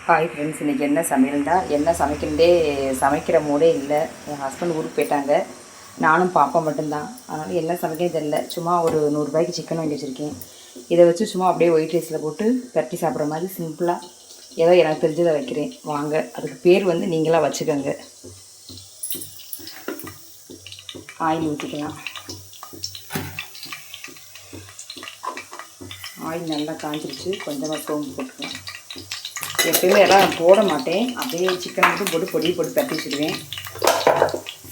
Hi friends, இன்றைக்கி என்ன சமையல்டா என்ன சமைக்கிறதே சமைக்கிற மூடே இல்லை. என் ஹஸ்பண்ட் ஊருக்கு போயிட்டாங்க, நானும் பாப்பா மட்டும்தான். அதனால் என்ன சமைக்கிறது தெரியல. சும்மா ஒரு 100 ரூபாய்க்கு சிக்கன் வாங்கி வச்சுருக்கேன். இதை வச்சு சும்மா அப்படியே ஒயிட் ரைஸில் போட்டு பரட்டி சாப்பிட்ற மாதிரி சிம்பிளாக ஏதோ எனக்கு தெரிஞ்சதை வைக்கிறேன். வாங்க, அதுக்கு பேர் வந்து நீங்களாக வச்சுக்கோங்க. ஆயில் ஊற்றிக்கலாம். ஆயில் நல்லா காஞ்சிருச்சு. கொஞ்சமாக சோம்பு போட்டுக்கலாம். எப்பயுமே எல்லாம் போட மாட்டேன், அப்படியே சிக்கன் மட்டும் போட்டு போட்டு பரட்டி வச்சுடுவேன்.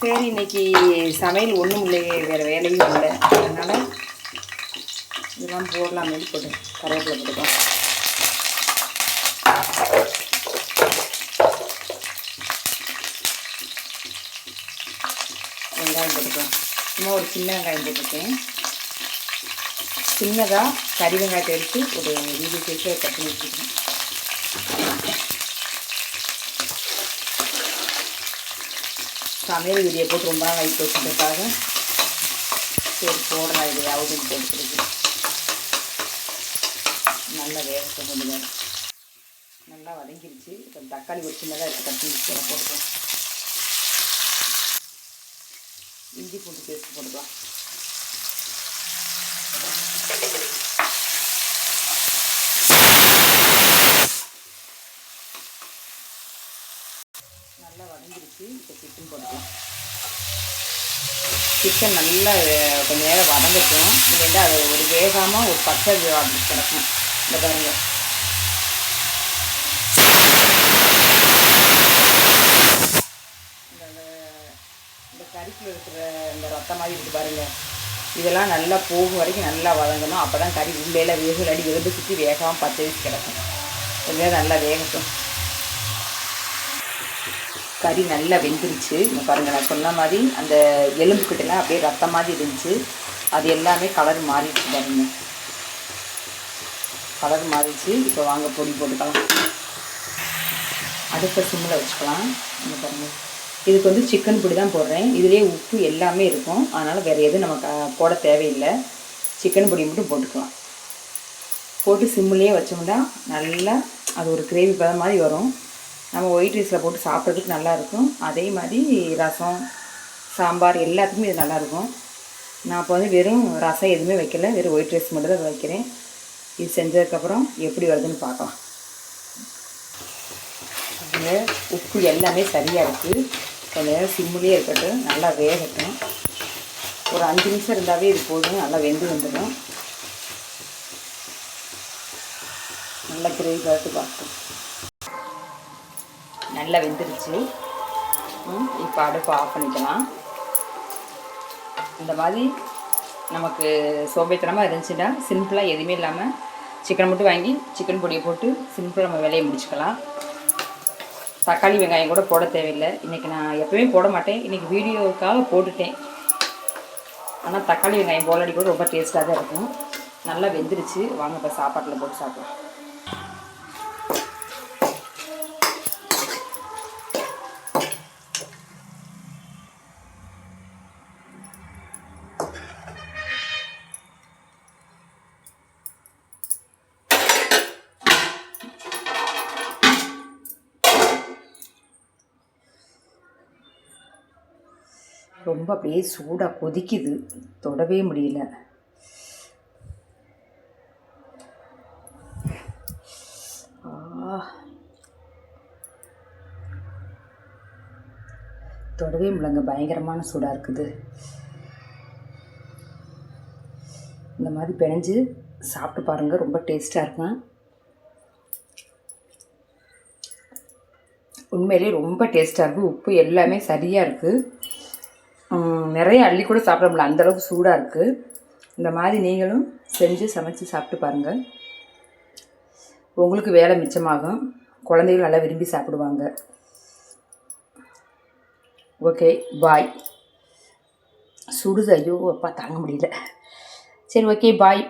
சரி, இன்றைக்கி சமையல் ஒன்றும் இல்லையே, வேறு வேலையும் இல்லை, அதனால் இதெல்லாம் போடலாமே போட்டு கருவேப்பிலை போட்டுக்கலாம். வெங்காயம் போட்டுக்கலாம். சும்மா ஒரு சின்ன வெங்காயம் போட்டிருக்கேன். சின்னதாக கறி வெங்காயத்தை எடுத்து ஒரு 20 சைஸில் கட் பண்ணி வச்சுருக்கேன். சமையல் வீடியோ போட்டு ரொம்ப நாள் ஆகி போச்சுன்றதுக்காக சரி போடலாம், இது யாவுதுன்னு போட்டுக்கிறது. நல்லா வேக முடியாது, நல்லா வதங்கிருச்சு. இப்போ தக்காளி ஒரு சின்னதாக எடுத்து கட்டி வச்சு போட்டுக்கலாம். இஞ்சி பூண்டு பேஸ்ட் போட்டுக்கலாம். நல்லா வதங்கிருச்சு. இப்போ சிக்கன் போட்டுக்கலாம். சிக்கன் நல்லா கொஞ்சம் நேரம் வதங்கட்டும், இல்லைன்னா அது ஒரு வேகாமல் ஒரு பச்சை அப்படி கிடக்கும். இந்த பாருங்க, இந்த கறிக்குள்ள இருக்கிற இந்த ரத்தம் மாதிரி இருக்குது பாருங்கள், இதெல்லாம் நல்லா போகும் வரைக்கும் நல்லா வதங்கணும். அப்போ தான் கறி உள்ளேல வேகல் அடி எலும்பு சுற்றி வேகாமல் பச்சை வச்சு கிடக்கும். கொஞ்சம் நல்லா வேகட்டும். கறி நல்லா வெந்துருச்சு. இங்கே பாருங்கள், நான் சொன்ன மாதிரி அந்த எலும்புக்கிட்டலாம் அப்படியே ரத்தம் மாதிரி இருந்துச்சு. அது எல்லாமே கலர் மாறிடுச்சு பாருங்க, கலர் மாறிடுச்சு. இப்போ வாங்க பொடி போட்டுக்கலாம். அடுப்பை சிம்மில் வச்சுக்கலாம். இங்கே பாருங்கள், இதுக்கு வந்து சிக்கன் பொடி தான் போடுறேன். இதுலேயே உப்பு எல்லாமே இருக்கும், அதனால் வேறு எதுவும் நமக்கு போட தேவையில்லை. சிக்கன் பொடி மட்டும் போட்டுக்கலாம். போட்டு சிம்மிலே வச்சோம்னா நல்லா அது ஒரு கிரேவி பதம் மாதிரி வரும். நம்ம ஒயிட் ரைஸில் போட்டு சாப்பிட்றதுக்கு நல்லாயிருக்கும். அதே மாதிரி ரசம், சாம்பார் எல்லாத்துக்குமே இது நல்லாயிருக்கும். நான் இப்போ வந்து வெறும் ரசம் எதுவுமே வைக்கல, வெறும் ஒயிட் ரைஸ் மட்டும் தான் வைக்கிறேன். இது செஞ்சதுக்கப்புறம் எப்படி வருதுன்னு பார்க்கலாம். அந்த உப்பு எல்லாமே சரியாக இருக்குது. கொஞ்சம் நேரம் சிம்மிலே இருக்கட்டும், நல்லா வேகட்டும். ஒரு 5 நிமிஷம் இருந்தாவே இது போதும், நல்லா வெந்து வந்துடும். நல்லா கிரேவி பார்த்து பார்ப்போம். நல்லா வெந்துருச்சு. இப்போ அடுப்பு ஆஃப் பண்ணிக்கலாம். இந்த மாதிரி நமக்கு சோம்பேத்தனமாக இருந்துச்சுன்னா சிம்பிளாக எதுவுமே இல்லாமல் சிக்கன் மட்டும் வாங்கி சிக்கன் பொடியை போட்டு சிம்பிளாக நம்ம வேலையை முடிச்சுக்கலாம். தக்காளி வெங்காயம் கூட போட தேவையில்லை. இன்றைக்கி நான் எப்போவுமே போட மாட்டேன், இன்றைக்கி வீடியோவுக்காக போட்டுட்டேன். ஆனால் தக்காளி வெங்காயம் போலடி கூட ரொம்ப டேஸ்ட்டாக தான் இருக்கும். நல்லா வெந்துருச்சு. வாங்க இப்போ சாப்பாட்டில் போட்டு சாப்பிடலாம். ரொம்ப அப்படியே சூடாக கொதிக்குது, தொடவே முடியல. தொடவே முடியலங்க, பயங்கரமான சூடாக இருக்குது. இந்த மாதிரி பிணைஞ்சு சாப்பிட்டு பாருங்கள், ரொம்ப டேஸ்ட்டாக இருக்கும். உண்மையிலே ரொம்ப டேஸ்ட்டாக இருக்குது. உப்பு எல்லாமே சரியாக இருக்குது. நிறைய அள்ளி கூட சாப்பிட முடியல, அந்தளவுக்கு சூடாக இருக்குது. இந்த மாதிரி நீங்களும் செஞ்சு சமைச்சு சாப்பிட்டு பாருங்கள். உங்களுக்கு வேலை மிச்சமாகும், குழந்தைகள் நல்லா விரும்பி சாப்பிடுவாங்க. ஓகே, பாய். சுடுது, ஐயோ அப்பா தாங்க முடியல. சரி, ஓகே, பாய்.